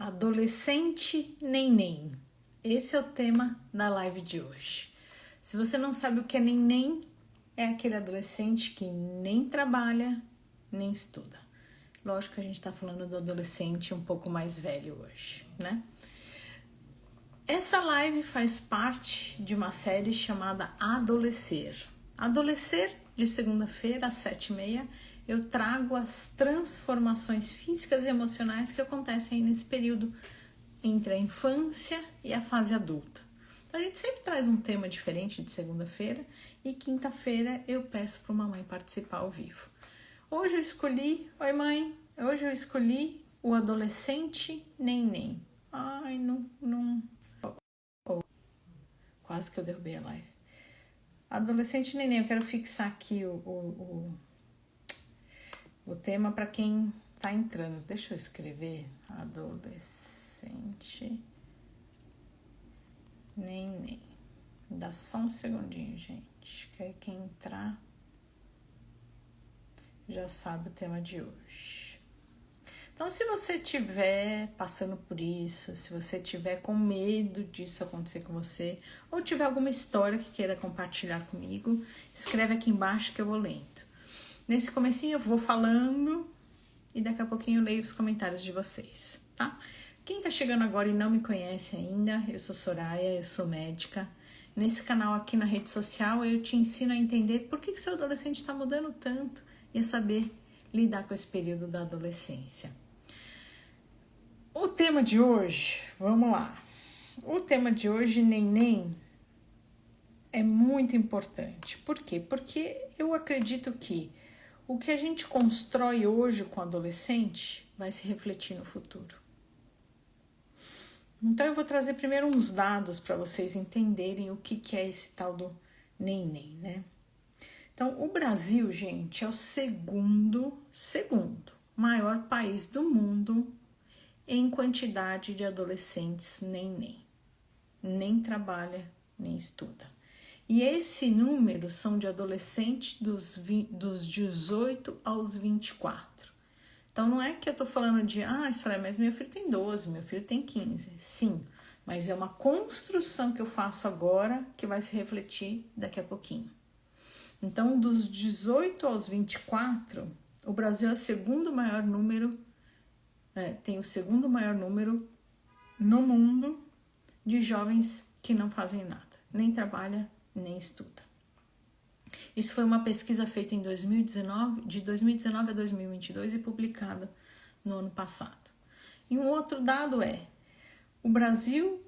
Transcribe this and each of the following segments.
Adolescente neném. Esse é o tema da live de hoje. Se você não sabe o que é neném, é aquele adolescente que nem trabalha, nem estuda. Lógico que a gente está falando do adolescente um pouco mais velho hoje, né? Essa live faz parte de uma série chamada Adolescer. Adolescer, de segunda-feira às 7h30, eu trago as transformações físicas e emocionais que acontecem aí nesse período entre a infância e a fase adulta. Então, a gente sempre traz um tema diferente de segunda-feira e quinta-feira eu peço para uma mãe participar ao vivo. Hoje eu escolhi, oi mãe, hoje eu escolhi o adolescente neném. Ai, não. Quase que eu derrubei a live. Adolescente neném, eu quero fixar aqui o tema para quem tá entrando. Deixa eu escrever. Adolescente neném. Dá só um segundinho, gente. Que aí quem entrar já sabe o tema de hoje. Então, se você estiver passando por isso, se você estiver com medo disso acontecer com você, ou tiver alguma história que queira compartilhar comigo, escreve aqui embaixo que eu vou lendo. Nesse comecinho eu vou falando e daqui a pouquinho eu leio os comentários de vocês, tá? Quem tá chegando agora e não me conhece ainda, eu sou Soraya, eu sou médica. Nesse canal aqui na rede social eu te ensino a entender por que seu adolescente está mudando tanto e a saber lidar com esse período da adolescência. O tema de hoje, vamos lá. O tema de hoje, neném, é muito importante. Por quê? Porque eu acredito que o que a gente constrói hoje com o adolescente vai se refletir no futuro. Então eu vou trazer primeiro uns dados para vocês entenderem o que é esse tal do neném, né? Então, o Brasil, gente, é o segundo maior país do mundo em quantidade de adolescentes nem trabalha, nem estuda. E esse número são de adolescentes dos 18 aos 24. Então, não é que eu tô falando de, mas meu filho tem 12, meu filho tem 15. Sim, mas é uma construção que eu faço agora que vai se refletir daqui a pouquinho. Então, dos 18 aos 24, o Brasil é o segundo maior número, tem o segundo maior número no mundo de jovens que não fazem nada, nem trabalha, nem estuda. Isso foi uma pesquisa feita em 2019, de 2019 a 2022 e publicada no ano passado. E um outro dado é, o Brasil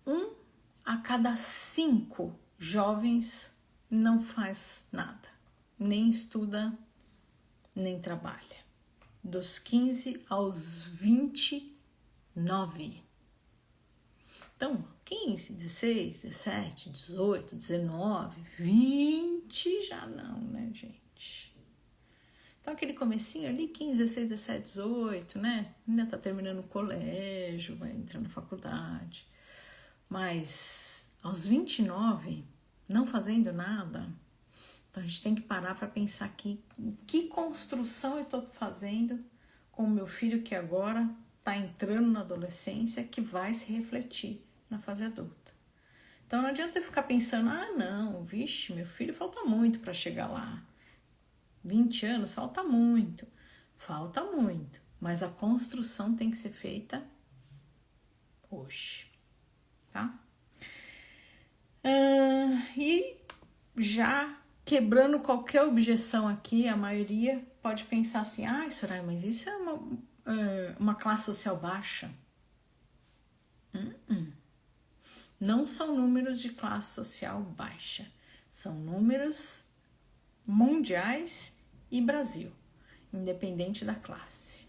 um a cada 5 jovens não faz nada, nem estuda, nem trabalha. Dos 15 aos 29. Então, 15, 16, 17, 18, 19, 20 já não, né, gente? Então, aquele comecinho ali, 15, 16, 17, 18, né? Ainda tá terminando o colégio, vai entrar na faculdade. Mas aos 29, não fazendo nada, então a gente tem que parar para pensar aqui que construção eu estou fazendo com o meu filho que agora está entrando na adolescência, que vai se refletir na fase adulta. Então não adianta eu ficar pensando, não, vixe, meu filho falta muito para chegar lá. 20 anos, falta muito, mas a construção tem que ser feita hoje, tá? E já quebrando qualquer objeção aqui, a maioria pode pensar assim, Soraya, mas isso é uma classe social baixa. Não são números de classe social baixa, são números mundiais e Brasil, independente da classe,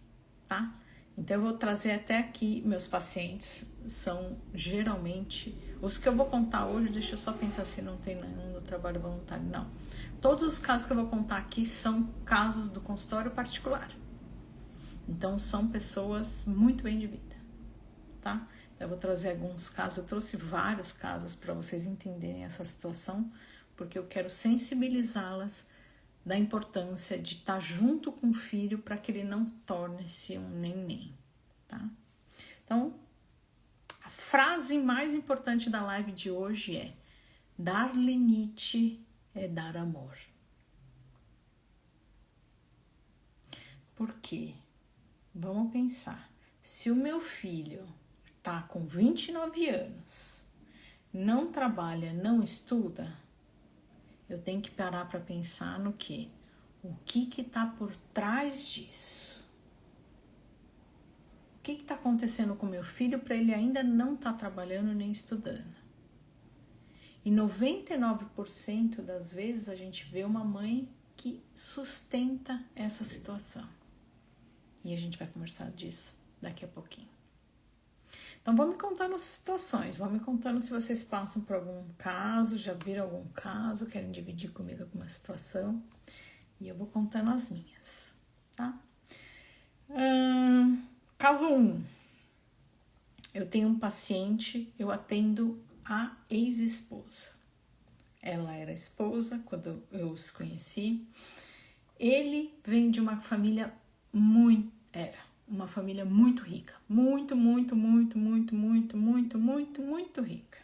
tá? Então eu vou trazer até aqui, meus pacientes são geralmente, os que eu vou contar hoje, deixa eu só pensar se não tem nenhum do trabalho voluntário, não. Todos os casos que eu vou contar aqui são casos do consultório particular. Então são pessoas muito bem de vida, tá? Então, eu vou trazer alguns casos, eu trouxe vários casos para vocês entenderem essa situação, porque eu quero sensibilizá-las da importância de estar junto com o filho para que ele não torne-se um neném, tá? Então, a frase mais importante da live de hoje é: dar limite é dar amor. Por quê? Vamos pensar. Se o meu filho tá com 29 anos, não trabalha, não estuda, eu tenho que parar para pensar no quê? O que tá por trás disso? O que tá acontecendo com meu filho para ele ainda não tá trabalhando nem estudando? E 99% das vezes a gente vê uma mãe que sustenta essa situação. E a gente vai conversar disso daqui a pouquinho. Então, vão me contando situações, vão me contando se vocês passam por algum caso, já viram algum caso, querem dividir comigo alguma situação. E eu vou contando as minhas, tá? Caso 1. Eu tenho um paciente, eu atendo a ex-esposa. Ela era esposa quando eu os conheci. Ele vem de uma família uma família muito rica, muito rica.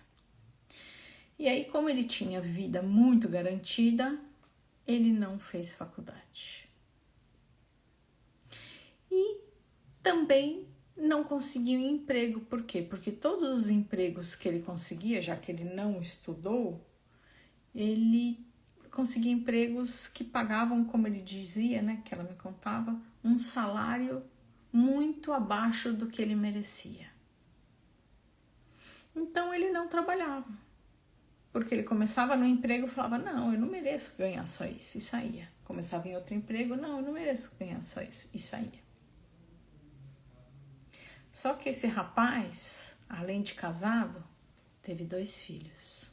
E aí, como ele tinha vida muito garantida, ele não fez faculdade. E também não conseguiu emprego. Por quê? Porque todos os empregos que ele conseguia, já que ele não estudou, ele conseguia empregos que pagavam, como ele dizia, né, que ela me contava, um salário muito abaixo do que ele merecia. Então ele não trabalhava, porque ele começava no emprego e falava: não, eu não mereço ganhar só isso, e saía. Começava em outro emprego: não, eu não mereço ganhar só isso, e saía. Só que esse rapaz, além de casado, teve 2 filhos.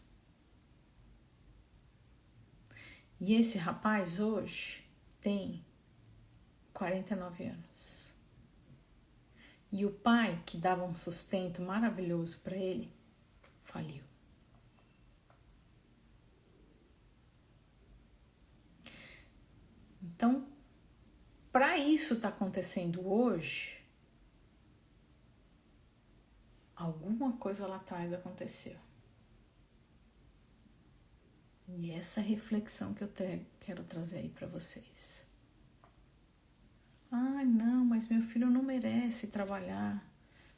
E esse rapaz hoje tem 49 anos. E o pai, que dava um sustento maravilhoso para ele, faliu. Então, para isso estar acontecendo hoje, alguma coisa lá atrás aconteceu. E essa reflexão que eu quero trazer aí para vocês. Ah, não, mas meu filho não merece trabalhar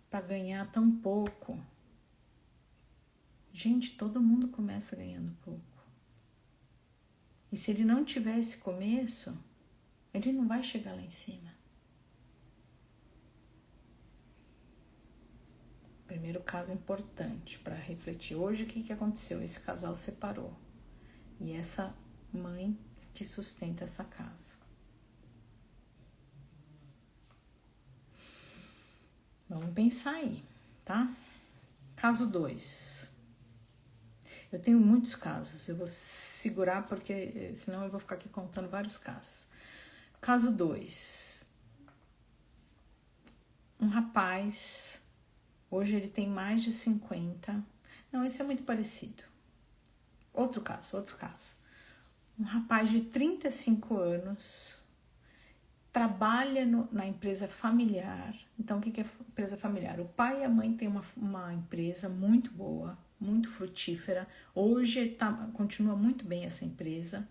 para ganhar tão pouco. Gente, todo mundo começa ganhando pouco. E se ele não tiver esse começo, ele não vai chegar lá em cima. Primeiro caso importante para refletir. Hoje, o que aconteceu? Esse casal separou. E essa mãe que sustenta essa casa. Vamos pensar aí, tá? Caso 2. Eu tenho muitos casos, eu vou segurar porque senão eu vou ficar aqui contando vários casos. Caso 2. Um rapaz, hoje ele tem mais de 50. Não, esse é muito parecido. Outro caso. Um rapaz de 35 anos, trabalha na empresa familiar. Então, o que é empresa familiar? O pai e a mãe têm uma empresa muito boa, muito frutífera. Hoje continua muito bem essa empresa,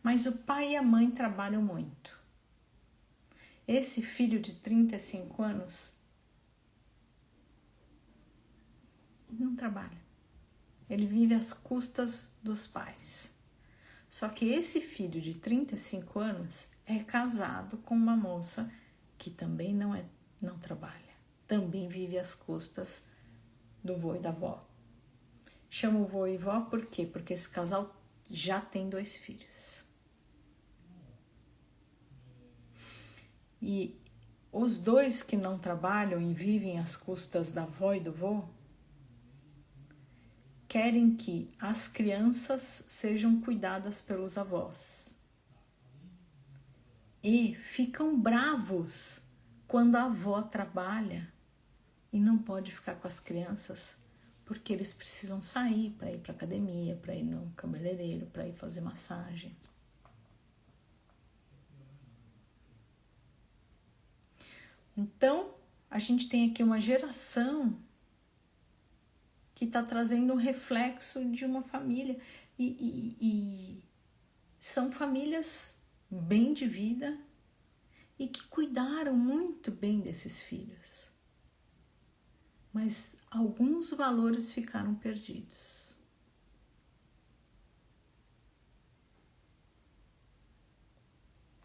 mas o pai e a mãe trabalham muito. Esse filho de 35 anos não trabalha. Ele vive às custas dos pais. Só que esse filho de 35 anos é casado com uma moça que também não trabalha. Também vive às custas do vô e da vó. Chamo vô e vó por quê? Porque esse casal já tem 2 filhos. E os 2 que não trabalham e vivem às custas da avó e do vô querem que as crianças sejam cuidadas pelos avós. E ficam bravos quando a avó trabalha e não pode ficar com as crianças, porque eles precisam sair para ir para academia, para ir no cabeleireiro, para ir fazer massagem. Então, a gente tem aqui uma geração que está trazendo um reflexo de uma família. E são famílias bem de vida e que cuidaram muito bem desses filhos. Mas alguns valores ficaram perdidos.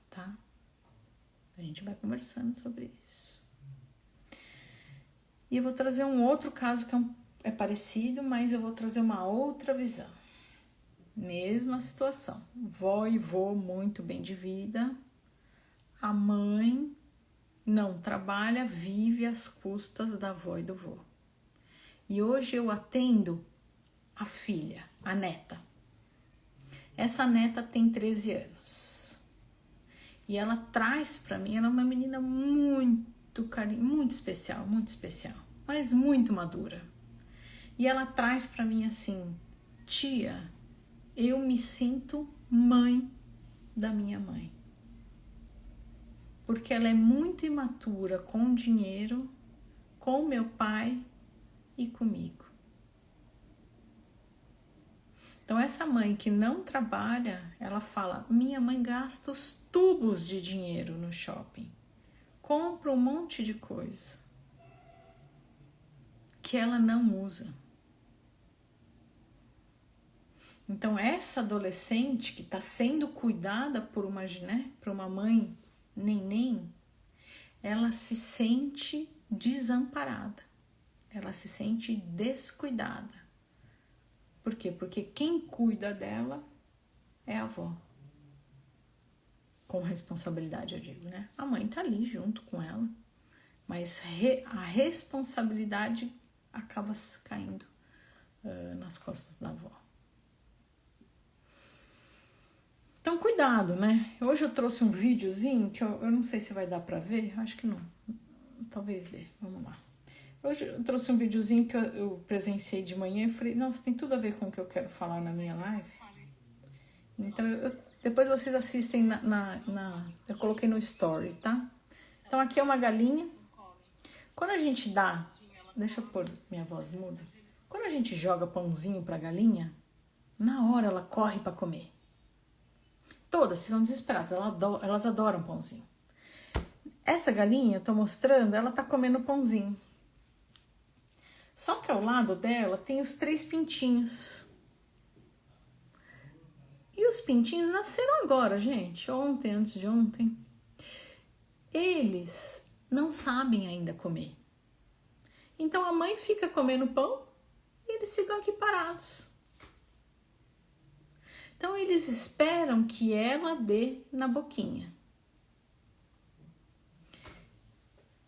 Tá? A gente vai conversando sobre isso. E eu vou trazer um outro caso que é parecido, mas eu vou trazer uma outra visão. Mesma situação. Vó e vô muito bem de vida. A mãe não trabalha, vive às custas da avó e do vô. E hoje eu atendo a filha, a neta. Essa neta tem 13 anos. E ela traz para mim, ela é uma menina muito especial, mas muito madura. E ela traz para mim assim: tia, eu me sinto mãe da minha mãe. Porque ela é muito imatura com dinheiro, com meu pai e comigo. Então essa mãe que não trabalha, ela fala: minha mãe gasta os tubos de dinheiro no shopping. Compra um monte de coisa que ela não usa. Então essa adolescente que está sendo cuidada por uma mãe neném, ela se sente desamparada, ela se sente descuidada. Por quê? Porque quem cuida dela é a avó. Com responsabilidade, eu digo, né? A mãe tá ali junto com ela, mas a responsabilidade acaba caindo nas costas da avó. Então, cuidado, né? Hoje eu trouxe um videozinho que eu não sei se vai dar pra ver, acho que não. Talvez dê, vamos lá. Hoje eu trouxe um videozinho que eu presenciei de manhã e falei, nossa, tem tudo a ver com o que eu quero falar na minha live. Então, depois vocês assistem eu coloquei no story, tá? Então, aqui é uma galinha. Quando a gente dá, deixa eu pôr minha voz muda. Quando a gente joga pãozinho pra galinha, na hora ela corre pra comer. Todas ficam desesperadas, elas adoram pãozinho. Essa galinha, eu tô mostrando, ela tá comendo pãozinho. Só que ao lado dela tem os 3 pintinhos. E os pintinhos nasceram agora, gente. Ontem, antes de ontem. Eles não sabem ainda comer. Então a mãe fica comendo pão e eles ficam aqui parados. Então eles esperam que ela dê na boquinha.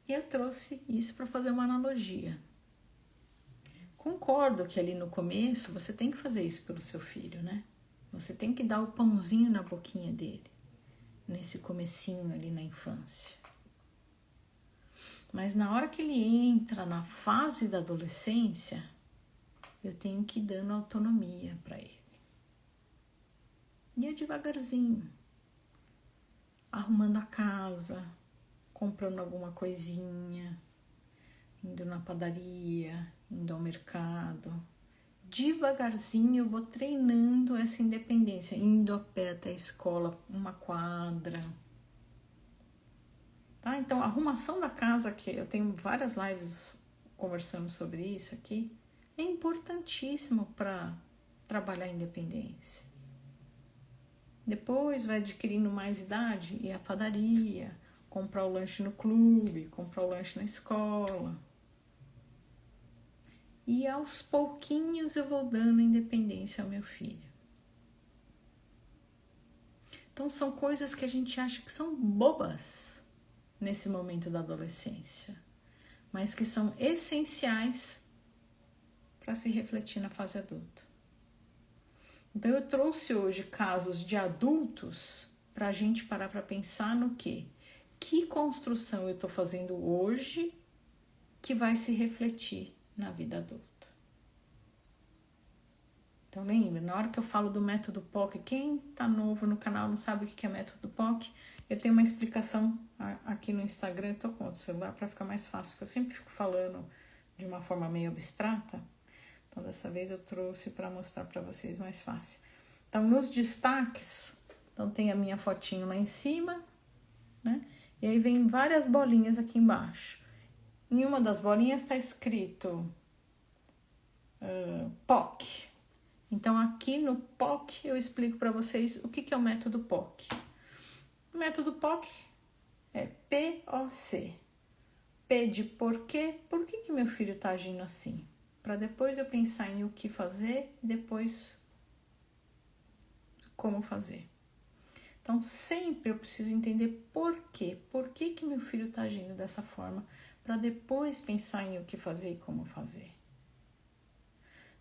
E eu trouxe isso para fazer uma analogia. Concordo que ali no começo você tem que fazer isso pelo seu filho, né? Você tem que dar o pãozinho na boquinha dele, nesse comecinho ali na infância. Mas na hora que ele entra na fase da adolescência, eu tenho que ir dando autonomia para ele. E é devagarzinho, arrumando a casa, comprando alguma coisinha, indo na padaria, indo ao mercado. Devagarzinho eu vou treinando essa independência, indo a pé até a escola, uma quadra. Tá? Então, a arrumação da casa, que eu tenho várias lives conversando sobre isso aqui, é importantíssimo para trabalhar a independência. Depois vai adquirindo mais idade, ir à padaria, comprar o lanche no clube, comprar o lanche na escola. E aos pouquinhos eu vou dando independência ao meu filho. Então são coisas que a gente acha que são bobas nesse momento da adolescência, mas que são essenciais para se refletir na fase adulta. Então eu trouxe hoje casos de adultos para a gente parar para pensar no quê? Que construção eu estou fazendo hoje que vai se refletir na vida adulta. Então lembra, na hora que eu falo do método POC, quem tá novo no canal não sabe o que é método POC, Eu tenho uma explicação aqui no Instagram, eu tô com outro celular para ficar mais fácil, porque eu sempre fico falando de uma forma meio abstrata. Então, dessa vez eu trouxe para mostrar para vocês mais fácil. Então, nos destaques, então tem a minha fotinho lá em cima, né? E aí vem várias bolinhas aqui embaixo. Em uma das bolinhas está escrito POC. Então, aqui no POC eu explico para vocês o que é o método POC. O método POC é POC. P de porquê. Por que meu filho está agindo assim? Para depois eu pensar em o que fazer e depois como fazer. Então, sempre eu preciso entender por quê. Por que meu filho está agindo dessa forma? Para depois pensar em o que fazer e como fazer.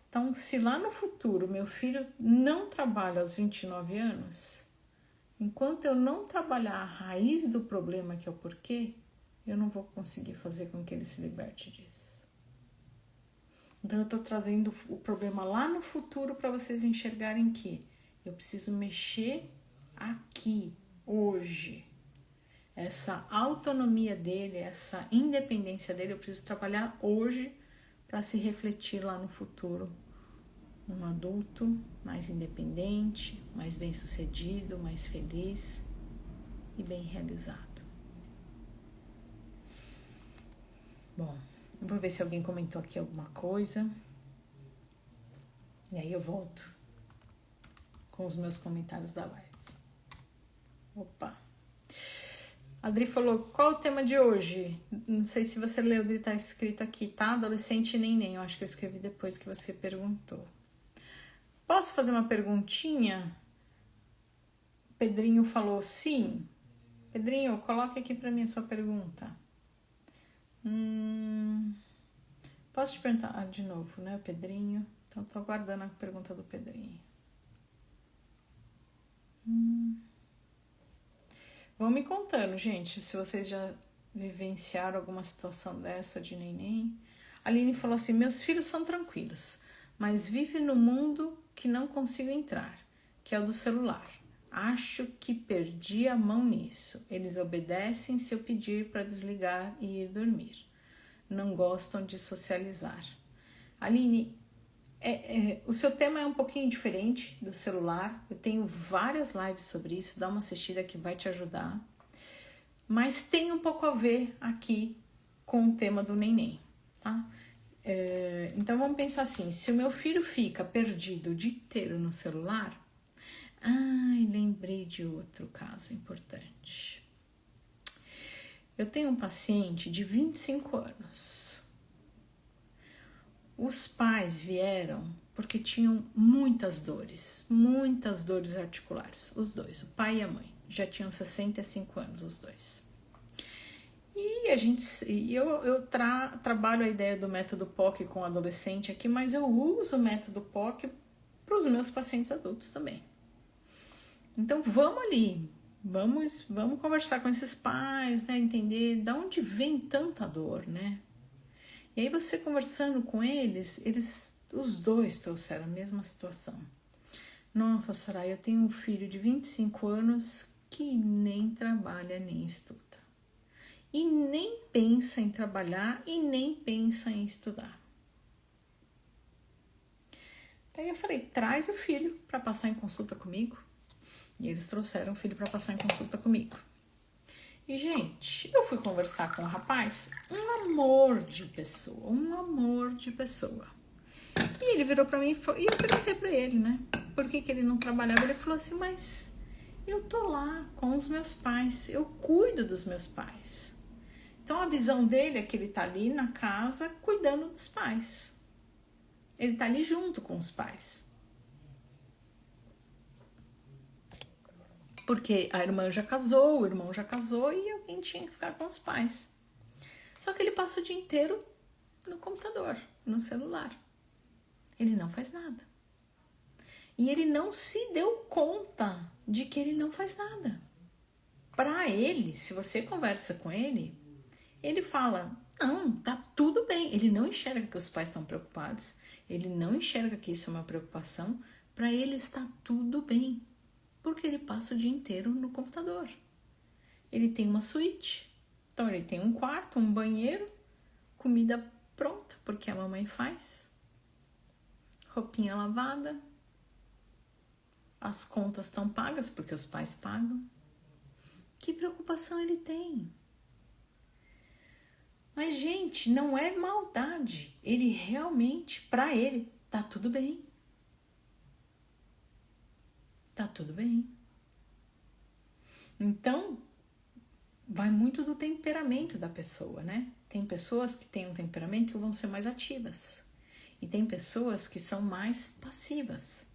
Então, se lá no futuro meu filho não trabalha aos 29 anos, enquanto eu não trabalhar a raiz do problema, que é o porquê, eu não vou conseguir fazer com que ele se liberte disso. Então, eu estou trazendo o problema lá no futuro para vocês enxergarem que eu preciso mexer aqui, hoje. Essa autonomia dele, essa independência dele, eu preciso trabalhar hoje para se refletir lá no futuro. Um adulto mais independente, mais bem-sucedido, mais feliz e bem realizado. Bom, eu vou ver se alguém comentou aqui alguma coisa. E aí eu volto com os meus comentários da live. Opa! A Adri falou, qual é o tema de hoje? Não sei se você leu, Adri, tá escrito aqui, tá? Adolescente nem. Eu acho que eu escrevi depois que você perguntou. Posso fazer uma perguntinha? Pedrinho falou sim. Pedrinho, coloque aqui para mim a sua pergunta. Posso te perguntar de novo, né, Pedrinho? Então, tô aguardando a pergunta do Pedrinho. Vão me contando, gente, se vocês já vivenciaram alguma situação dessa de neném. A Aline falou assim, meus filhos são tranquilos, mas vivem no mundo que não consigo entrar, que é o do celular. Acho que perdi a mão nisso. Eles obedecem se eu pedir para desligar e ir dormir. Não gostam de socializar. Aline, o seu tema é um pouquinho diferente do celular. Eu tenho várias lives sobre isso. Dá uma assistida que vai te ajudar. Mas tem um pouco a ver aqui com o tema do neném, tá? Então vamos pensar assim, se o meu filho fica perdido o dia inteiro no celular, lembrei de outro caso importante. Eu tenho um paciente de 25 anos. Os pais vieram porque tinham muitas dores articulares, os dois, o pai e a mãe, já tinham 65 anos os dois. E eu trabalho a ideia do método POC com adolescente aqui, mas eu uso o método POC para os meus pacientes adultos também. Então vamos ali, vamos conversar com esses pais, né, entender de onde vem tanta dor, né? E aí você conversando com eles, os dois trouxeram a mesma situação. Nossa, Soraya, eu tenho um filho de 25 anos que nem trabalha nem estuda. E nem pensa em trabalhar e nem pensa em estudar. Daí eu falei, traz o filho para passar em consulta comigo. E eles trouxeram o filho para passar em consulta comigo. E, gente, eu fui conversar com o rapaz, um amor de pessoa. E ele virou para mim e eu perguntei para ele, né? Por que ele não trabalhava? Ele falou assim, mas eu tô lá com os meus pais, eu cuido dos meus pais. Então, a visão dele é que ele tá ali na casa cuidando dos pais. Ele tá ali junto com os pais. Porque a irmã já casou, o irmão já casou e alguém tinha que ficar com os pais. Só que ele passa o dia inteiro no computador, no celular. Ele não faz nada. E ele não se deu conta de que ele não faz nada. Para ele, se você conversa com ele, ele fala, não, tá tudo bem. Ele não enxerga que os pais estão preocupados. Ele não enxerga que isso é uma preocupação. Para ele está tudo bem. Porque ele passa o dia inteiro no computador. ele tem uma suíte. Então ele tem um quarto, um banheiro, comida pronta, porque a mamãe faz, roupinha lavada, as contas estão pagas, porque os pais pagam. Que preocupação ele tem? Mas, gente, não é maldade. Ele realmente, para ele, tá tudo bem. Tá tudo bem. Então, vai muito do temperamento da pessoa, né? Tem pessoas que têm um temperamento que vão ser mais ativas. E tem pessoas que são mais passivas.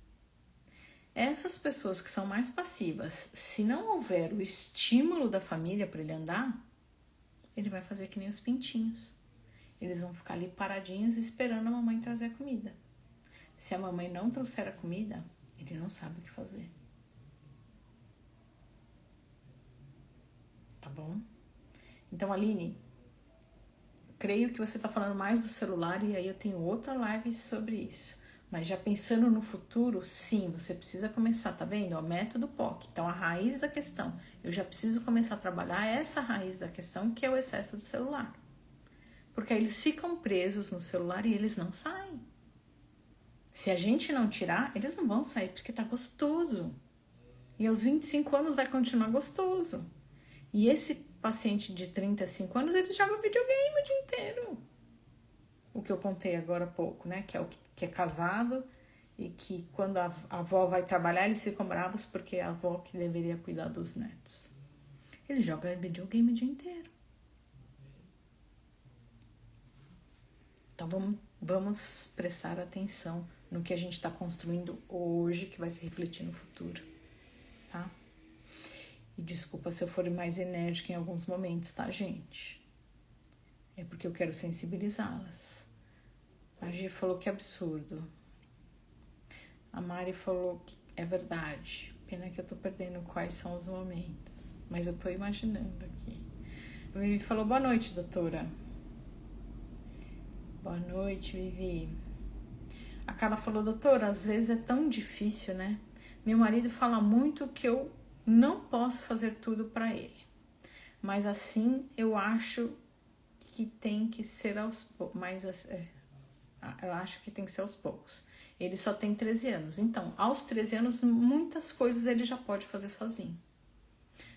Essas pessoas que são mais passivas, se não houver o estímulo da família para ele andar, ele vai fazer que nem os pintinhos. Eles vão ficar ali paradinhos esperando a mamãe trazer a comida. Se a mamãe não trouxer a comida, ele não sabe o que fazer. Tá bom? Então, Aline, creio que você está falando mais do celular e aí eu tenho outra live sobre isso. Mas já pensando no futuro, sim, você precisa começar, tá vendo? O método POC. Então, a raiz da questão. Eu já preciso começar a trabalhar essa raiz da questão, que é o excesso do celular. Porque aí eles ficam presos no celular e eles não saem. Se a gente não tirar, eles não vão sair porque tá gostoso. E aos 25 anos vai continuar gostoso. E esse paciente de 35 anos, ele joga videogame o dia inteiro. O que eu contei agora há pouco, né? Que é o que é casado e que quando a avó vai trabalhar, eles ficam bravos porque é a avó que deveria cuidar dos netos. Ele joga videogame o dia inteiro. Então vamos prestar atenção no que a gente está construindo hoje, que vai se refletir no futuro, tá? E desculpa se eu for mais enérgica em alguns momentos, tá, gente? É porque eu quero sensibilizá-las. A Gi falou que é absurdo. A Mari falou que é verdade. Pena que eu tô perdendo quais são os momentos. Mas eu tô imaginando aqui. A Vivi falou, boa noite, doutora. Boa noite, Vivi. A Carla falou, doutora, às vezes é tão difícil, né? Meu marido fala muito que eu não posso fazer tudo para ele. Mas assim, eu acho que tem que ser aos poucos. Eu acho que tem que ser aos poucos. Ele só tem 13 anos. Então, aos 13 anos, muitas coisas ele já pode fazer sozinho.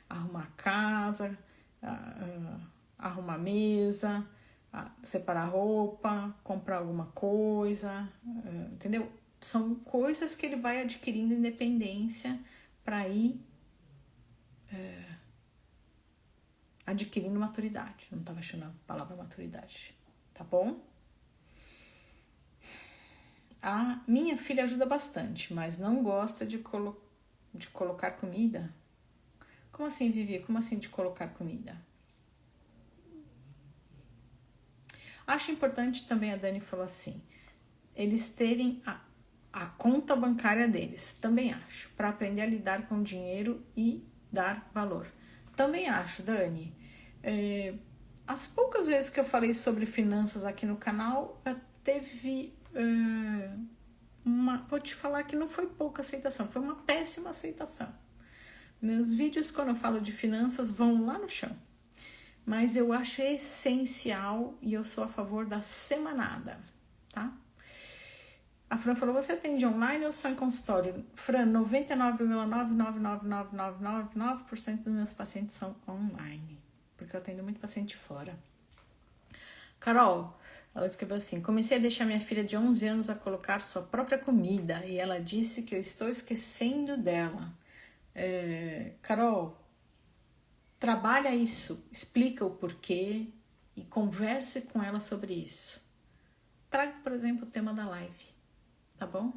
Arrumar a casa, arrumar a mesa, separar roupa, comprar alguma coisa, entendeu? São coisas que ele vai adquirindo independência para ir adquirindo maturidade. Não estava achando a palavra maturidade, tá bom? A minha filha ajuda bastante, mas não gosta de colocar comida. Como assim, Vivi? Como assim de colocar comida? Acho importante também, a Dani falou assim, eles terem a conta bancária deles. Também acho, para aprender a lidar com o dinheiro e dar valor. Também acho, Dani. As poucas vezes que eu falei sobre finanças aqui no canal, teve vou te falar que não foi pouca aceitação, foi uma péssima aceitação. Meus vídeos, quando eu falo de finanças, vão lá no chão. Mas eu acho essencial e eu sou a favor da semanada, tá? A Fran falou, você atende online ou só em consultório? Fran, 99,9999999% dos meus pacientes são online, porque eu atendo muito paciente fora. Carol, ela escreveu assim, comecei a deixar minha filha de 11 anos a colocar sua própria comida e ela disse que eu estou esquecendo dela. Carol, trabalha isso, explica o porquê e converse com ela sobre isso. Traga, por exemplo, o tema da live, tá bom?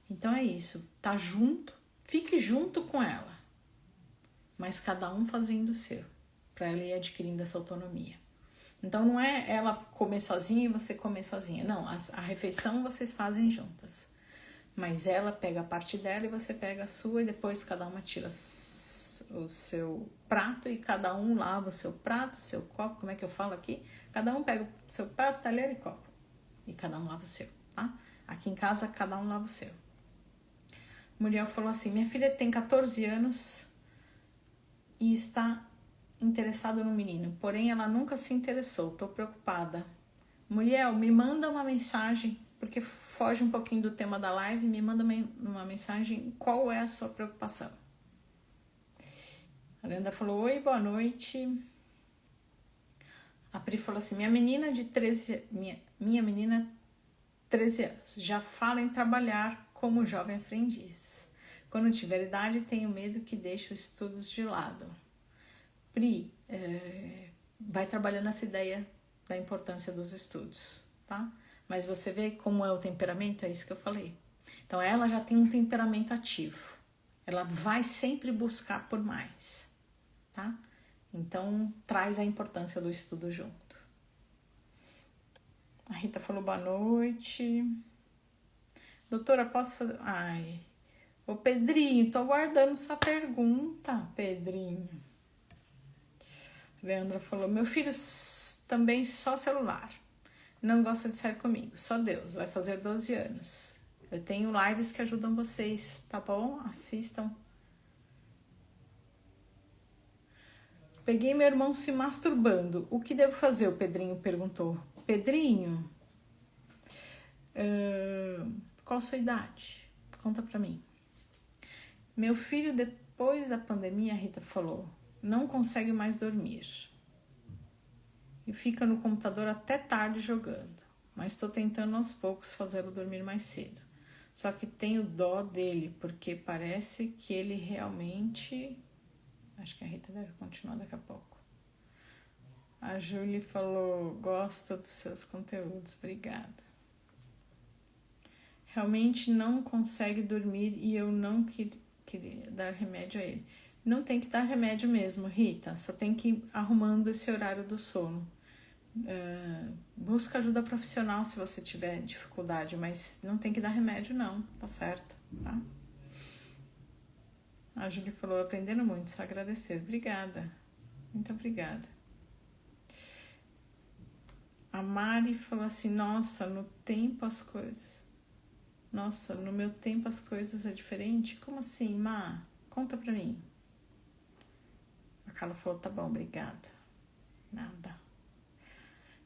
Então é isso, tá junto, fique junto com ela, mas cada um fazendo o seu, para ela ir adquirindo essa autonomia. Então não é ela comer sozinha e você comer sozinha, não, a refeição vocês fazem juntas, mas ela pega a parte dela e você pega a sua e depois cada uma tira o seu prato e cada um lava o seu prato, o seu copo, como é que eu falo aqui? Cada um pega o seu prato, talher e copo e cada um lava o seu, tá? Aqui em casa cada um lava o seu. Muriel falou assim, minha filha tem 14 anos e está interessado no menino, porém ela nunca se interessou. Tô preocupada. Muriel, me manda uma mensagem, porque foge um pouquinho do tema da live, me manda uma mensagem, qual é a sua preocupação? A Lenda falou, oi, boa noite. A Pri falou assim, minha menina 13 anos, já fala em trabalhar como jovem aprendiz. Quando tiver idade, tenho medo que deixe os estudos de lado. Pri, vai trabalhando essa ideia da importância dos estudos, tá? Mas você vê como é o temperamento, é isso que eu falei. Então ela já tem um temperamento ativo. Ela vai sempre buscar por mais, tá? Então traz a importância do estudo junto. A Rita falou boa noite. Doutora, posso fazer... Ai, ô Pedrinho, tô aguardando sua pergunta, Pedrinho. Leandra falou, meu filho também só celular. Não gosta de sair comigo, só Deus, vai fazer 12 anos. Eu tenho lives que ajudam vocês, tá bom? Assistam. Peguei meu irmão se masturbando. O que devo fazer? O Pedrinho perguntou. Pedrinho, qual a sua idade? Conta pra mim. Meu filho, depois da pandemia, a Rita falou, não consegue mais dormir. E fica no computador até tarde jogando. Mas estou tentando aos poucos fazê-lo dormir mais cedo. Só que tenho dó dele, porque parece que ele realmente... Acho que a Rita deve continuar daqui a pouco. A Julie falou, gosta dos seus conteúdos, obrigada. Realmente não consegue dormir e eu não queria dar remédio a ele. Não tem que dar remédio mesmo, Rita, só tem que ir arrumando esse horário do sono. Busca ajuda profissional se você tiver dificuldade, mas não tem que dar remédio não, tá certo, tá? A Julie falou, aprendendo muito, só agradecer. Obrigada, muito obrigada. A Mari falou assim, nossa, no meu tempo as coisas é diferente? Como assim, Má? Conta pra mim. A Carla falou, tá bom, obrigada. Nada.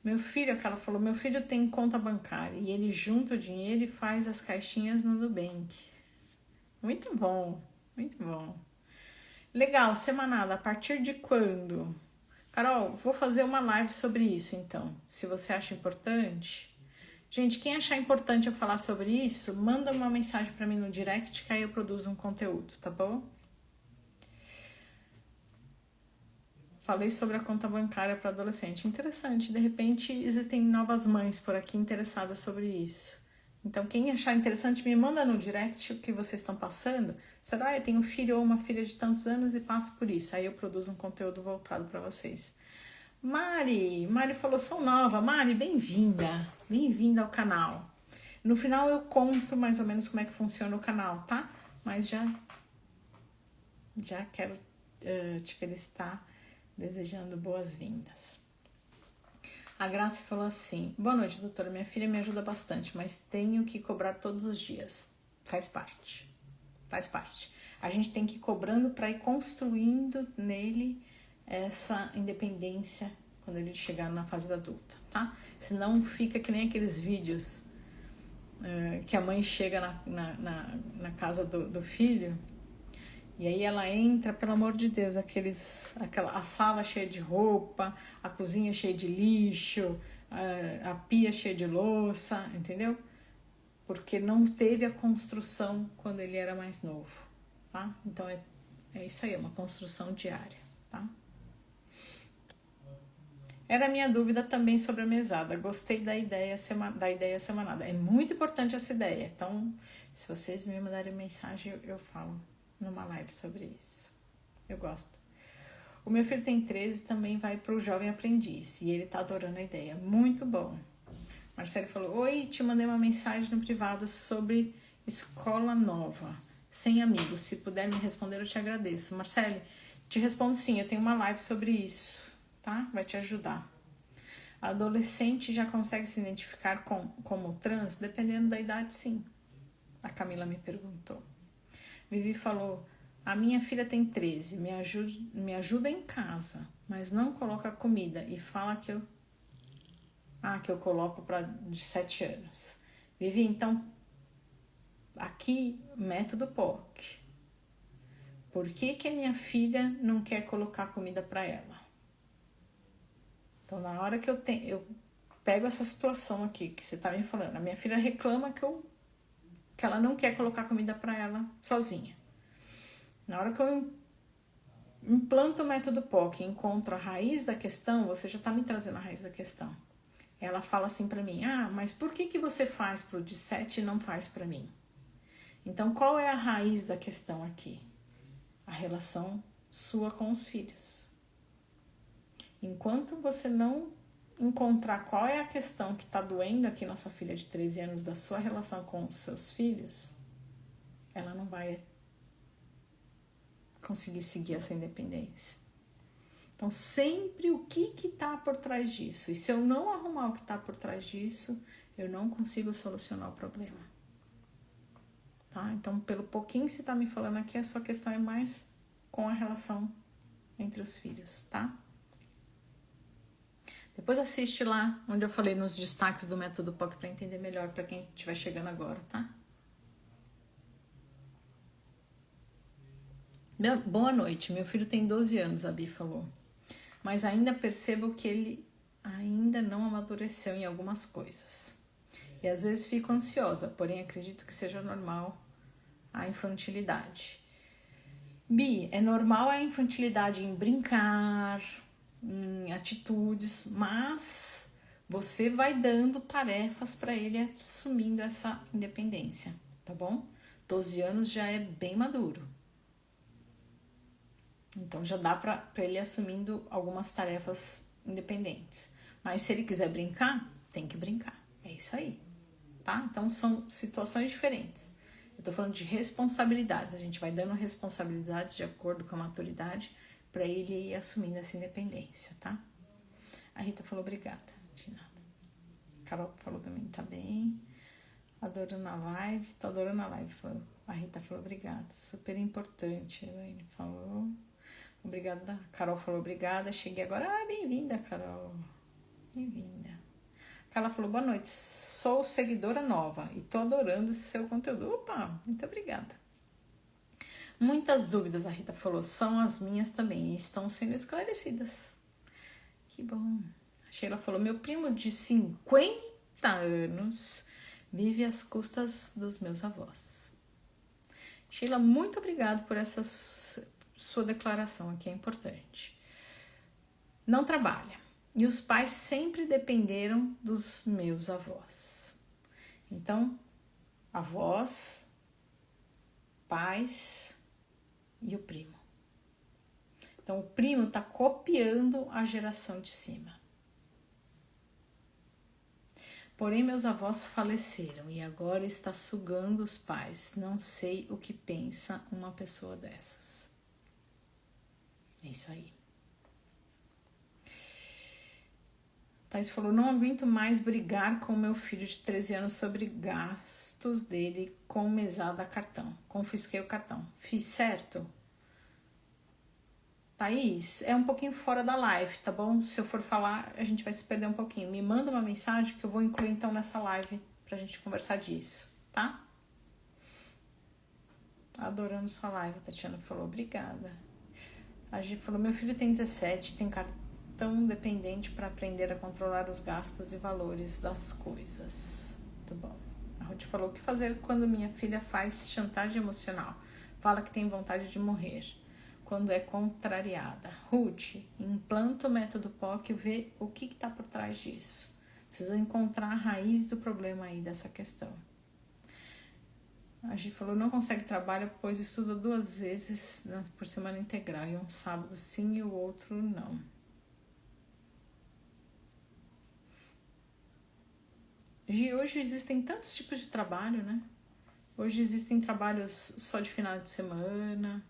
Meu filho, a Carla falou, meu filho tem conta bancária e ele junta o dinheiro e faz as caixinhas no Nubank. Muito bom, muito bom. Legal, semanada, a partir de quando? Carol, vou fazer uma live sobre isso então, se você acha importante. Gente, quem achar importante eu falar sobre isso, manda uma mensagem pra mim no direct que aí eu produzo um conteúdo, tá bom? Falei sobre a conta bancária para adolescente. Interessante, de repente existem novas mães por aqui interessadas sobre isso. Então, quem achar interessante, me manda no direct o que vocês estão passando. Será eu tenho um filho ou uma filha de tantos anos e passo por isso. Aí eu produzo um conteúdo voltado para vocês. Mari falou, sou nova. Mari, bem-vinda. Bem-vinda ao canal. No final eu conto mais ou menos como é que funciona o canal, tá? Mas já quero te felicitar, desejando boas-vindas. A Graça falou assim, boa noite, doutora, minha filha me ajuda bastante, mas tenho que cobrar todos os dias. Faz parte. A gente tem que ir cobrando para ir construindo nele essa independência quando ele chegar na fase adulta, tá? Senão fica que nem aqueles vídeos que a mãe chega na casa do filho e aí ela entra, pelo amor de Deus, a sala cheia de roupa, a cozinha cheia de lixo, a pia cheia de louça, entendeu? Porque não teve a construção quando ele era mais novo, tá? Então é isso aí, é uma construção diária, tá? Era a minha dúvida também sobre a mesada. Gostei da ideia semanada. É muito importante essa ideia. Então, se vocês me mandarem mensagem, eu falo numa live sobre isso. Eu gosto. O meu filho tem 13 também vai para o Jovem Aprendiz. E ele tá adorando a ideia. Muito bom. Marcelo falou, oi, te mandei uma mensagem no privado sobre escola nova, sem amigos. Se puder me responder, eu te agradeço. Marcelo, te respondo sim, eu tenho uma live sobre isso, tá? Vai te ajudar. A adolescente já consegue se identificar como trans? Dependendo da idade, sim. A Camila me perguntou. Vivi falou, A minha filha tem 13, me ajuda em casa, mas não coloca comida e fala que eu coloco para de 7 anos. Vivi, então, aqui, método POC. Por que que a minha filha não quer colocar comida para ela? Então, na hora que eu pego essa situação aqui que você tá me falando, a minha filha reclama que ela não quer colocar comida para ela sozinha. Na hora que eu implanto o método POC e encontro a raiz da questão, você já tá me trazendo a raiz da questão. Ela fala assim para mim, mas por que você faz pro de 7 e não faz para mim? Então, qual é a raiz da questão aqui? A relação sua com os filhos. Enquanto você não encontrar qual é a questão que está doendo aqui na sua filha de 13 anos da sua relação com os seus filhos, ela não vai conseguir seguir essa independência. Então, sempre o que está por trás disso. E se eu não arrumar o que está por trás disso, eu não consigo solucionar o problema. Tá? Então, pelo pouquinho que você está me falando aqui, a sua questão é mais com a relação entre os filhos, tá? Depois assiste lá, onde eu falei nos destaques do método POC para entender melhor para quem estiver chegando agora, tá? Boa noite, meu filho tem 12 anos, a Bi falou. Mas ainda percebo que ele ainda não amadureceu em algumas coisas. E às vezes fico ansiosa, porém acredito que seja normal a infantilidade. Bi, é normal a infantilidade em brincar, em atitudes, mas você vai dando tarefas para ele assumindo essa independência, tá bom? 12 anos já é bem maduro. Então já dá para ele assumindo algumas tarefas independentes. Mas se ele quiser brincar, tem que brincar. É isso aí, tá? Então são situações diferentes. Eu tô falando de responsabilidades. A gente vai dando responsabilidades de acordo com a maturidade para ele ir assumindo essa independência, tá? A Rita falou obrigada, de nada. A Carol falou também, tá bem. Adorando a live, tô adorando a live. A Rita falou obrigada, super importante. A Elaine falou obrigada. A Carol falou obrigada, cheguei agora. Bem-vinda, Carol. Bem-vinda. A Carla falou boa noite, sou seguidora nova e tô adorando esse seu conteúdo. Opa, muito obrigada. Muitas dúvidas, a Rita falou, são as minhas também e estão sendo esclarecidas. Que bom. A Sheila falou, meu primo de 50 anos vive às custas dos meus avós. Sheila, muito obrigada por essa sua declaração aqui, é importante. Não trabalha. E os pais sempre dependeram dos meus avós. Então, avós, pais e o primo. Então, o primo está copiando a geração de cima. Porém, meus avós faleceram e agora está sugando os pais. Não sei o que pensa uma pessoa dessas. É isso aí. Thais falou, não aguento mais brigar com meu filho de 13 anos sobre gastos dele com mesada cartão. Confisquei o cartão. Fiz certo? Thaís, é um pouquinho fora da live, tá bom? Se eu for falar, a gente vai se perder um pouquinho. Me manda uma mensagem que eu vou incluir então nessa live pra gente conversar disso, tá? Adorando sua live, a Tatiana falou, obrigada. A Gi falou, meu filho tem 17, tem cartão dependente para aprender a controlar os gastos e valores das coisas. Muito bom. A Ruth falou, o que fazer quando minha filha faz chantagem emocional? Fala que tem vontade de morrer. Quando é contrariada. Ruth, implanta o método POC e vê o que está por trás disso. Precisa encontrar a raiz do problema aí dessa questão. A gente falou, não consegue trabalho, pois estuda 2 vezes por semana integral. E um sábado sim e o outro não. Gi, hoje existem tantos tipos de trabalho, né? Hoje existem trabalhos só de final de semana.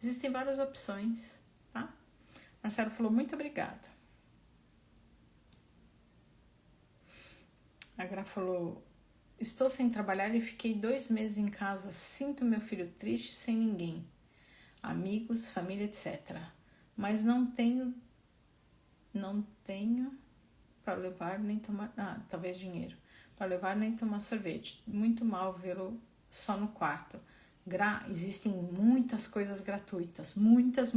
Existem várias opções, tá? Marcelo falou, muito obrigada. A Gra falou, estou sem trabalhar e fiquei 2 meses em casa. Sinto meu filho triste sem ninguém. amigos, família, etc. Mas não tenho para levar nem tomar, talvez dinheiro, para levar nem tomar sorvete. Muito mal vê-lo só no quarto. Existem muitas coisas gratuitas, muitas.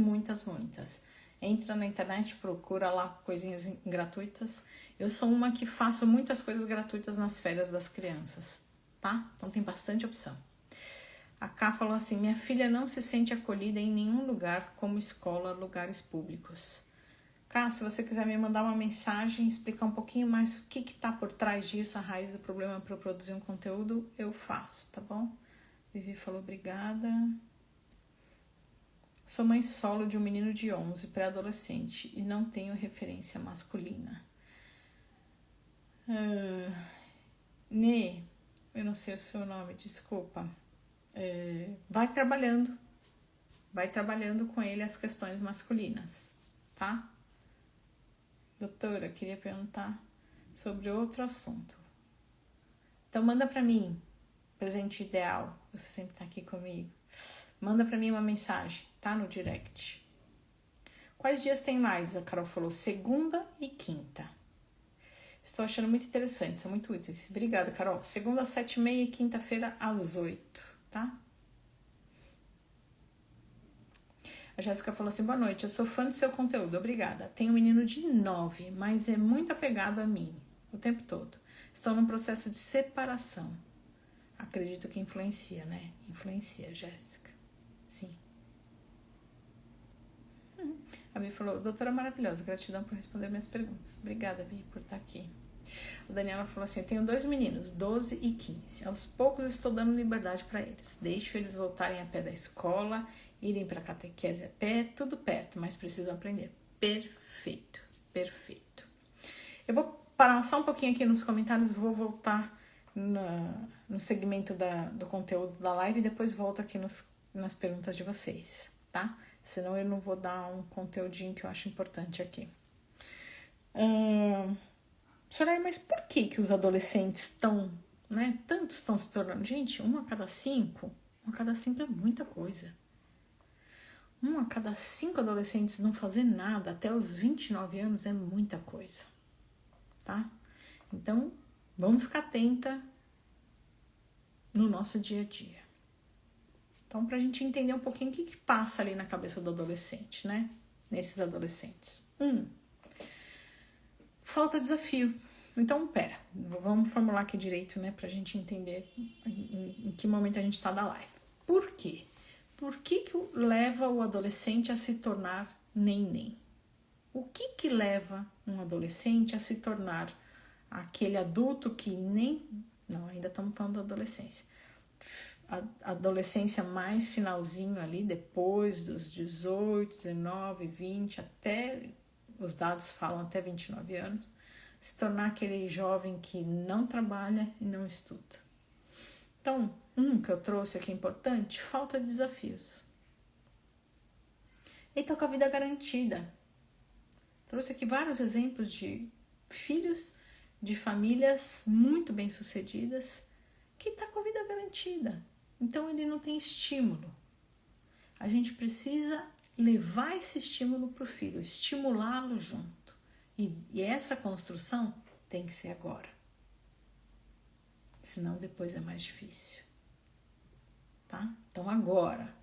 Entra na internet, procura lá coisinhas gratuitas. Eu sou uma que faço muitas coisas gratuitas nas férias das crianças, tá? Então tem bastante opção. A Ká falou assim: minha filha não se sente acolhida em nenhum lugar, como escola, lugares públicos. Ká, se você quiser me mandar uma mensagem, explicar um pouquinho mais o que está por trás disso, a raiz do problema para eu produzir um conteúdo, eu faço, tá bom? Vivi falou: obrigada. Sou mãe solo de um menino de 11, pré-adolescente, e não tenho referência masculina. Nê, eu não sei o seu nome, desculpa. Vai trabalhando com ele as questões masculinas, tá? Doutora, queria perguntar sobre outro assunto. Então manda pra mim, presente ideal, você sempre tá aqui comigo. Manda pra mim uma mensagem, tá? No direct. Quais dias tem lives? A Carol falou: segunda e quinta. Estou achando muito interessante, são muito úteis. Obrigada, Carol. Segunda às 7h30 e quinta-feira às 8h, tá? A Jéssica falou assim: boa noite, eu sou fã do seu conteúdo, obrigada. Tenho um menino de 9, mas é muito apegado a mim o tempo todo. Estou num processo de separação. Acredito que influencia, né? Influencia, Jéssica. Sim. A Bia falou: doutora maravilhosa, gratidão por responder minhas perguntas. Obrigada, Bia, por estar aqui. A Daniela falou assim: tenho 2 meninos, 12 e 15. Aos poucos estou dando liberdade para eles. Deixo eles voltarem a pé da escola, irem para catequese a pé, tudo perto, mas precisam aprender. Perfeito. Eu vou parar só um pouquinho aqui nos comentários, vou voltar no segmento do conteúdo da live e depois volto aqui nas perguntas de vocês, tá? Senão eu não vou dar um conteúdinho que eu acho importante aqui. Soraya, mas por que os adolescentes estão, né? Tantos estão se tornando? Gente, 1 a cada 5 é muita coisa. 1 a cada 5 adolescentes não fazer nada até os 29 anos é muita coisa, tá? Então, vamos ficar atenta no nosso dia a dia. Então, pra gente entender um pouquinho o que passa ali na cabeça do adolescente, né? Nesses adolescentes. Falta desafio. Então, vamos formular aqui direito, né? Pra gente entender em que momento a gente tá da live. Por quê? Por que leva o adolescente a se tornar neném? O que leva um adolescente a se tornar aquele adulto que nem... Não, ainda estamos falando da adolescência. A adolescência mais finalzinho ali, depois dos 18, 19, 20, até... Os dados falam até 29 anos. Se tornar aquele jovem que não trabalha e não estuda. Então, que eu trouxe aqui importante, falta de desafios. Ele tá com a vida garantida. Trouxe aqui vários exemplos de filhos de famílias muito bem-sucedidas que tá com a vida garantida. Então, ele não tem estímulo. A gente precisa levar esse estímulo pro filho, estimulá-lo junto. E essa construção tem que ser agora. Senão depois é mais difícil. Tá? Então agora,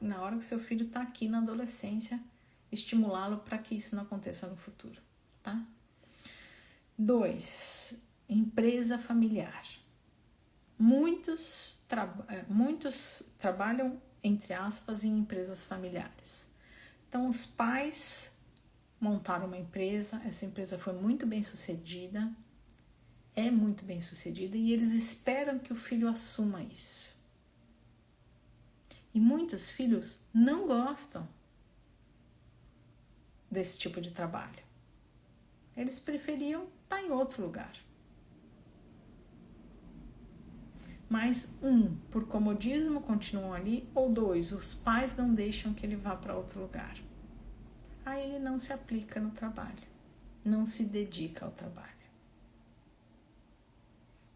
na hora que seu filho está aqui na adolescência, estimulá-lo para que isso não aconteça no futuro, tá? 2, empresa familiar. Muitos trabalham, entre aspas, em empresas familiares. Então os pais montaram uma empresa, essa empresa foi muito bem sucedida, é muito bem sucedida, e eles esperam que o filho assuma isso. E muitos filhos não gostam desse tipo de trabalho. Eles preferiam estar em outro lugar. Mas por comodismo continuam ali, ou 2, os pais não deixam que ele vá para outro lugar. Aí ele não se aplica no trabalho, não se dedica ao trabalho.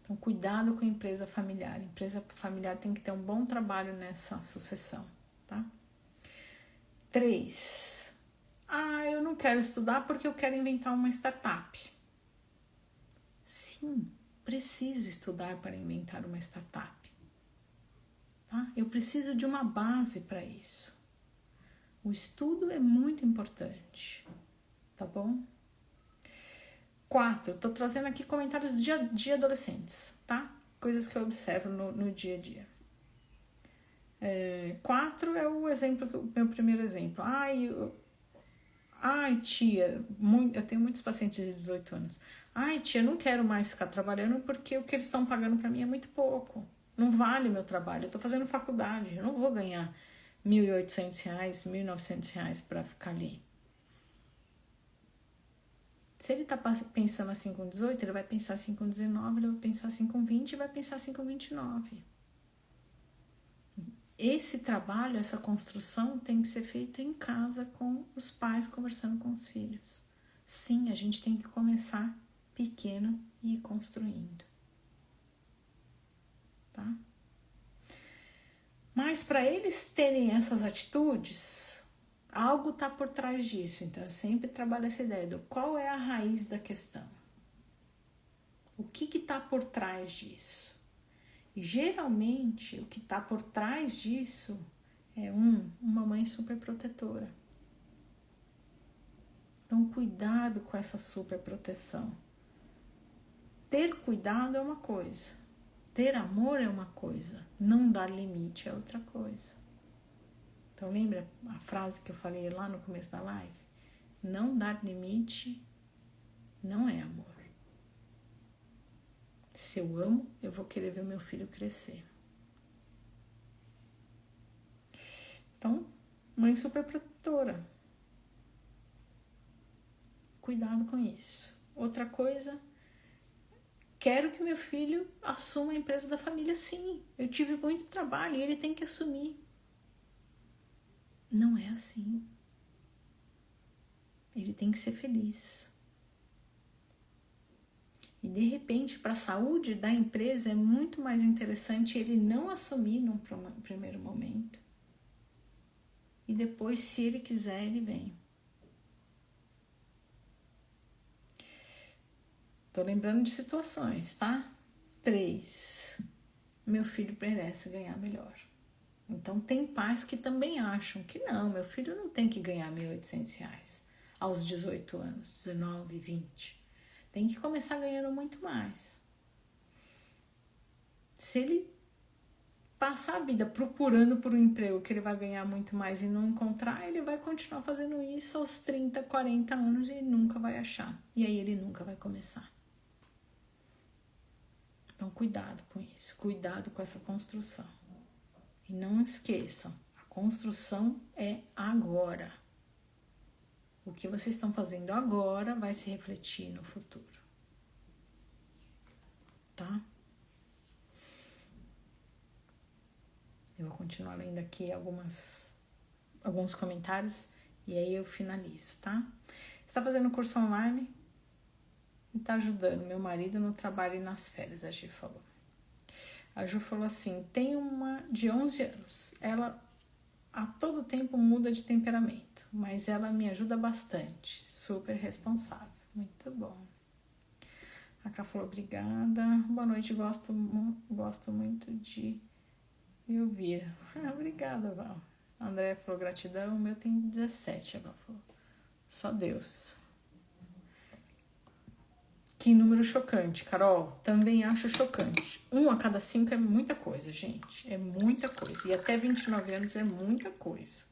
Então, cuidado com a empresa familiar. A empresa familiar tem que ter um bom trabalho nessa sucessão, tá? 3. Eu não quero estudar porque eu quero inventar uma startup. Sim, precisa estudar para inventar uma startup. Tá? Eu preciso de uma base para isso. O estudo é muito importante, tá bom? 4, tô trazendo aqui comentários de adolescentes, tá? Coisas que eu observo no dia a dia. 4 é o exemplo, meu primeiro exemplo. Tia, eu tenho muitos pacientes de 18 anos. Tia, eu não quero mais ficar trabalhando porque o que eles estão pagando para mim é muito pouco. Não vale o meu trabalho, eu tô fazendo faculdade, eu não vou ganhar R$1.800, R$1.900 para ficar ali. Se ele tá pensando assim com 18, ele vai pensar assim com 19, ele vai pensar assim com 20 e vai pensar assim com 29. Esse trabalho, essa construção tem que ser feita em casa com os pais conversando com os filhos. Sim, a gente tem que começar pequeno e ir construindo. Tá? Mas para eles terem essas atitudes, algo está por trás disso. Então eu sempre trabalho essa ideia do qual é a raiz da questão. O que está por trás disso? E geralmente o que está por trás disso é uma mãe super protetora. Então cuidado com essa super proteção. Ter cuidado é uma coisa, ter amor é uma coisa, não dar limite é outra coisa. Então lembra a frase que eu falei lá no começo da live? Não dar limite não é amor. Se eu amo, eu vou querer ver meu filho crescer. Então, mãe super protetora. Cuidado com isso. Outra coisa, quero que meu filho assuma a empresa da família, sim. Eu tive muito trabalho e ele tem que assumir. Não é assim. Ele tem que ser feliz. E de repente, para a saúde da empresa é muito mais interessante ele não assumir num primeiro momento. E depois, se ele quiser, ele vem. Tô lembrando de situações, tá? 3. Meu filho merece ganhar melhor. Então, tem pais que também acham que não, meu filho não tem que ganhar R$1.800 aos 18 anos, 19, 20. Tem que começar ganhando muito mais. Se ele passar a vida procurando por um emprego que ele vai ganhar muito mais e não encontrar, ele vai continuar fazendo isso aos 30, 40 anos e nunca vai achar. E aí ele nunca vai começar. Então, cuidado com isso. Cuidado com essa construção. E não esqueçam, a construção é agora. O que vocês estão fazendo agora vai se refletir no futuro. Tá? Eu vou continuar lendo aqui alguns comentários e aí eu finalizo, tá? Você tá fazendo curso online e tá ajudando meu marido no trabalho e nas férias, a Gi falou. A Ju falou assim, tem uma de 11 anos, ela a todo tempo muda de temperamento, mas ela me ajuda bastante, super responsável. Muito bom. A Ká falou, obrigada. Boa noite, gosto muito de me ouvir. Obrigada, Val. A André falou, gratidão. O meu tem 17, ela falou. Só Deus. Que número chocante, Carol. Também acho chocante. 1 a cada 5 é muita coisa, gente. É muita coisa. E até 29 anos é muita coisa.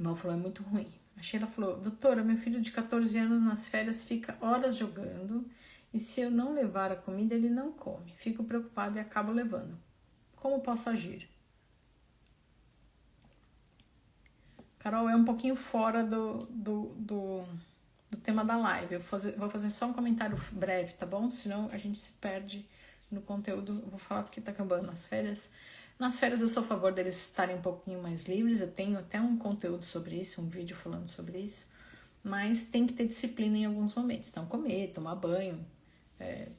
Val falou, é muito ruim. A Sheila falou, doutora, meu filho de 14 anos nas férias fica horas jogando e se eu não levar a comida, ele não come. Fico preocupada e acabo levando. Como posso agir? Carol, é um pouquinho fora do tema da live. Eu vou fazer só um comentário breve, tá bom? Senão a gente se perde no conteúdo. Eu vou falar porque tá acabando as férias. Nas férias eu sou a favor deles estarem um pouquinho mais livres. Eu tenho até um conteúdo sobre isso, um vídeo falando sobre isso. Mas tem que ter disciplina em alguns momentos. Então, comer, tomar banho.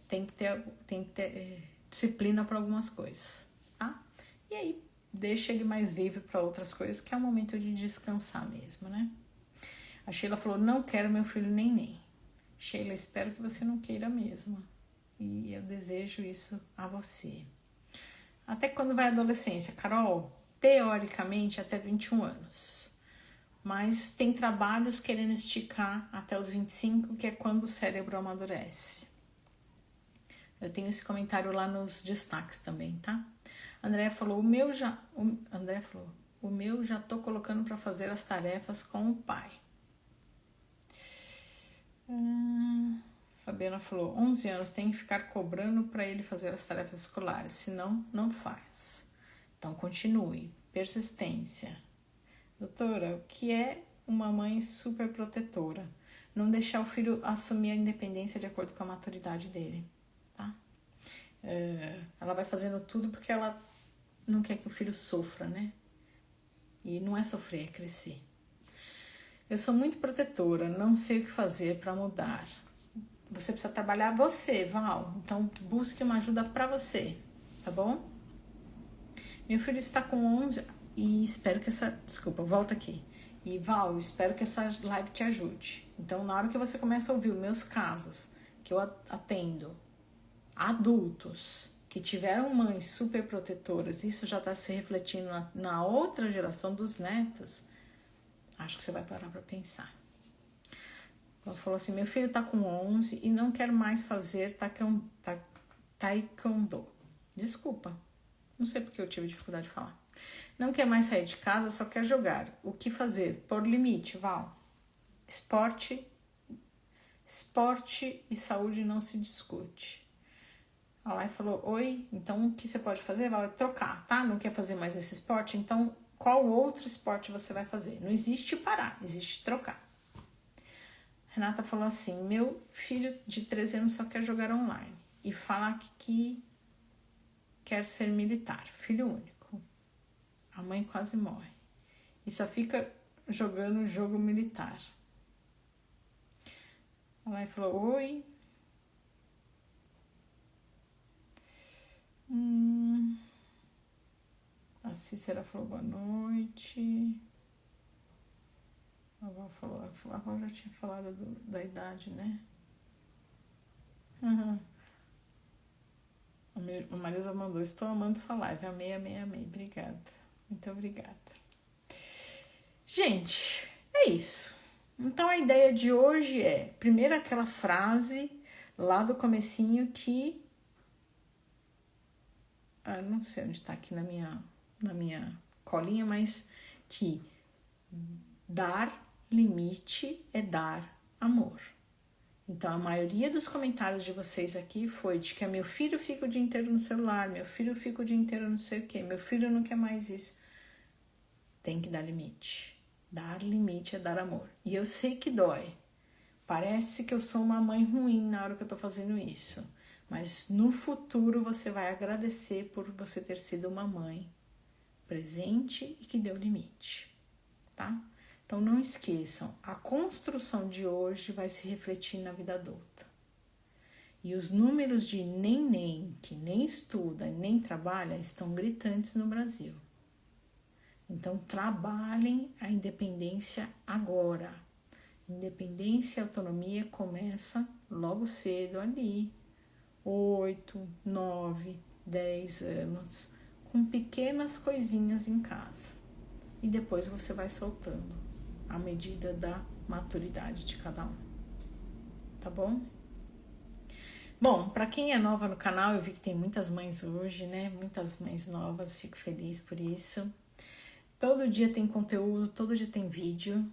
Tem que ter disciplina para algumas coisas, tá? E aí, deixa ele mais livre para outras coisas, que é o momento de descansar mesmo, né? A Sheila falou, não quero meu filho nem. Sheila, espero que você não queira mesmo. E eu desejo isso a você. Até quando vai a adolescência, Carol? Teoricamente, até 21 anos. Mas tem trabalhos querendo esticar até os 25, que é quando o cérebro amadurece. Eu tenho esse comentário lá nos destaques também, tá? André falou, o meu já tô colocando para fazer as tarefas com o pai. Fabiana falou, 11 anos, tem que ficar cobrando para ele fazer as tarefas escolares, senão não faz. Então continue, persistência. Doutora, o que é uma mãe super protetora? Não deixar o filho assumir a independência de acordo com a maturidade dele, tá? Ela vai fazendo tudo porque ela não quer que o filho sofra, né? E não é sofrer, é crescer. Eu sou muito protetora, não sei o que fazer para mudar. Você precisa trabalhar você, Val. Então, busque uma ajuda para você, tá bom? Meu filho está com 11 e espero que essa... Desculpa, volta aqui. E, Val, espero que essa live te ajude. Então, na hora que você começa a ouvir os meus casos, que eu atendo adultos que tiveram mães super protetoras, isso já está se refletindo na outra geração dos netos, acho que você vai parar para pensar. Ela falou assim, meu filho tá com 11 e não quer mais fazer taekwondo. Desculpa, não sei porque eu tive dificuldade de falar. Não quer mais sair de casa, só quer jogar. O que fazer? Por limite, Val. Esporte e saúde não se discute. A Lai falou, oi, então o que você pode fazer, Val, é trocar, tá? Não quer fazer mais esse esporte? Então, qual outro esporte você vai fazer? Não existe parar, existe trocar. Renata falou assim, meu filho de 13 anos só quer jogar online e fala que quer ser militar, filho único. A mãe quase morre e só fica jogando jogo militar. A Lai falou, oi. A Cícera falou, boa noite. A avó falou, a avó já tinha falado da idade, né? A Marisa mandou, estou amando sua live, amei. Obrigada, muito obrigada. Gente, é isso. Então a ideia de hoje é, primeiro aquela frase lá do comecinho que... não sei onde está aqui na minha colinha, mas que dar limite é dar amor. Então, a maioria dos comentários de vocês aqui foi de que meu filho fica o dia inteiro no celular, meu filho fica o dia inteiro não sei o quê, meu filho não quer mais isso. Tem que dar limite. Dar limite é dar amor. E eu sei que dói. Parece que eu sou uma mãe ruim na hora que eu tô fazendo isso. Mas no futuro você vai agradecer por você ter sido uma mãe presente e que deu limite, tá? Então não esqueçam, a construção de hoje vai se refletir na vida adulta. E os números de nem que nem estuda, nem trabalha, estão gritantes no Brasil. Então trabalhem a independência agora. Independência e autonomia começa logo cedo ali, 8, 9, 10 anos, com pequenas coisinhas em casa. E depois você vai soltando à medida da maturidade de cada um. Tá bom? Bom, para quem é nova no canal, eu vi que tem muitas mães hoje, né? Muitas mães novas, fico feliz por isso. Todo dia tem conteúdo, todo dia tem vídeo.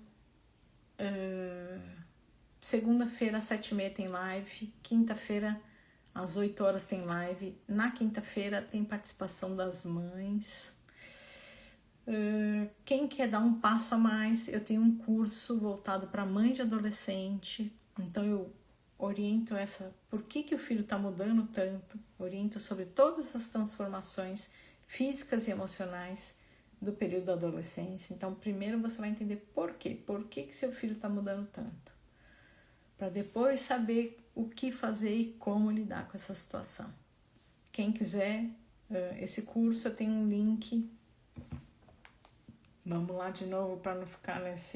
Segunda-feira, às 7h30 tem live. Quinta-feira, às 8 horas tem live. Na quinta-feira tem participação das mães. Quem quer dar um passo a mais, eu tenho um curso voltado para mãe de adolescente, então eu oriento por que o filho está mudando tanto, oriento sobre todas as transformações físicas e emocionais do período da adolescência. Então primeiro você vai entender por que seu filho está mudando tanto, para depois saber o que fazer e como lidar com essa situação, quem quiser esse curso, eu tenho um link. Vamos lá de novo para não ficar nessa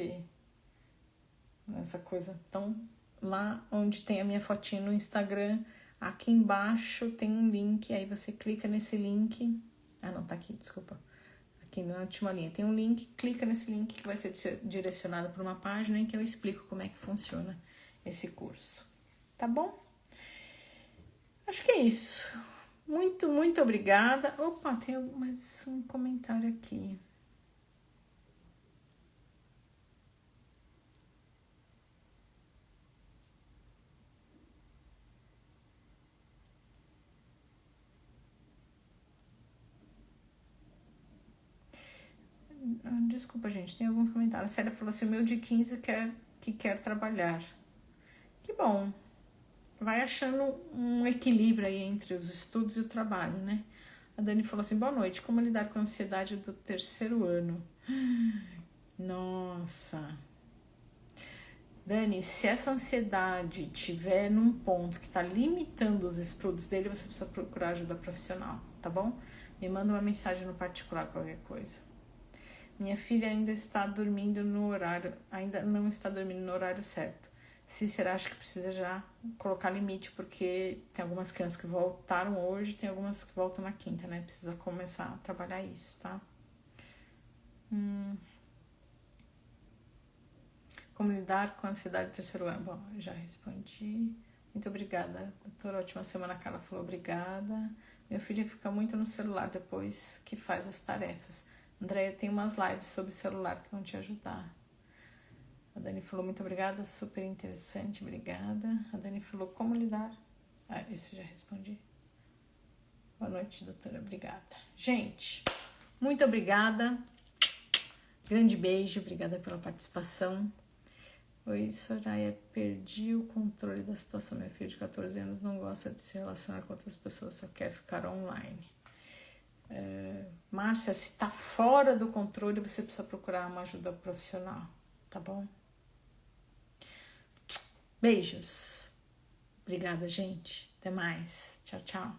coisa. Então, lá onde tem a minha fotinha no Instagram, aqui embaixo tem um link, aí você clica nesse link. Ah, não, tá aqui, desculpa. Aqui na última linha tem um link, clica nesse link que vai ser direcionado para uma página em que eu explico como é que funciona esse curso. Tá bom? Acho que é isso. Muito, muito obrigada. Opa, tem mais um comentário aqui. Desculpa, gente, tem alguns comentários. A Célia falou assim, o meu de 15 quer trabalhar. Que bom. Vai achando um equilíbrio aí entre os estudos e o trabalho, né? A Dani falou assim, boa noite, como lidar com a ansiedade do terceiro ano? Nossa. Dani, se essa ansiedade tiver num ponto que tá limitando os estudos dele, você precisa procurar ajuda profissional, tá bom? Me manda uma mensagem no particular, qualquer coisa. Minha filha ainda está dormindo no horário, ainda não está dormindo no horário certo. Cícera, acho que precisa já colocar limite, porque tem algumas crianças que voltaram hoje, tem algumas que voltam na quinta, né? Precisa começar a trabalhar isso, tá? Como lidar com a ansiedade do terceiro ano? Bom, eu já respondi. Muito obrigada, doutora. Ótima semana, a Carla falou obrigada. Meu filho fica muito no celular depois que faz as tarefas. Andréia, tem umas lives sobre celular que vão te ajudar. A Dani falou muito obrigada, super interessante, obrigada. A Dani falou como lidar. Ah, esse eu já respondi. Boa noite, doutora, obrigada. Gente, muito obrigada. Grande beijo, obrigada pela participação. Oi, Soraya, perdi o controle da situação. Meu filho de 14 anos não gosta de se relacionar com outras pessoas, só quer ficar online. Márcia, se tá fora do controle, você precisa procurar uma ajuda profissional, tá bom? Beijos. Obrigada, gente. Até mais. Tchau, tchau.